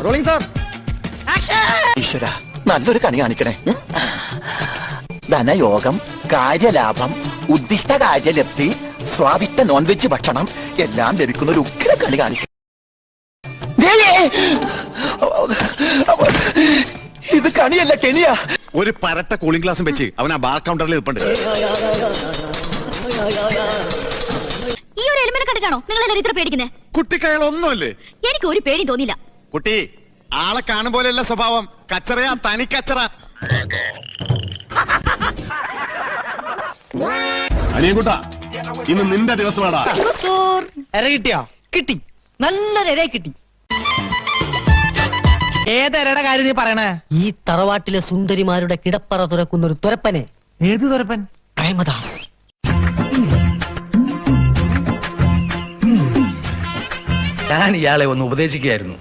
Rolling sir. ഈശ്വര, നല്ലൊരു കണി കാണിക്കണേ. ധനയോഗം, കാര്യലാഭം, ഉദ്ദിഷ്ട കാര്യലബ്ധി, സ്വാദിഷ്ട നോൺവെജ് ഭക്ഷണം എല്ലാം ലഭിക്കുന്ന ഒരു ഉഗ്ര കണി കാണിക്കും. ഇത് കണിയല്ല, കെണിയാ. ഒരു പരട്ട കൂളിംഗ് ഗ്ലാസും വെച്ച് അവൻ ആ ബാർ കൗണ്ടറിൽ നിൽപ്പുണ്ട്. ഈ ഒരു എലിമെന്റ് കണ്ടിട്ടാണോ നിങ്ങൾ എല്ലാവരും ഇത്ര പേടിക്കുന്നത്? കുട്ടിക്കയാൾ ഒന്നുമല്ലേ? എനിക്ക് ഒരു പേടി തോന്നില്ല. കുട്ടി, ആളെ കാണും പോലെയല്ല സ്വഭാവം. കച്ചറയാ, തനി കച്ചറ. അനിയൻകുട്ടാ, ഇന്ന് നിന്റെ ദിവസമാടാ. കിട്ടിയോ? കിട്ടി, നല്ലൊരു കിട്ടി. ഏതരയുടെ കാര്യം നീ പറയണേ? ഈ തറവാട്ടിലെ സുന്ദരിമാരുടെ കിടപ്പറ തുറക്കുന്ന ഒരു തുരപ്പനെ. ഏത് തുരപ്പൻ? പ്രേമദാസ്. ഞാൻ ഇയാളെ ഒന്ന് ഉപദേശിക്കുകയായിരുന്നു.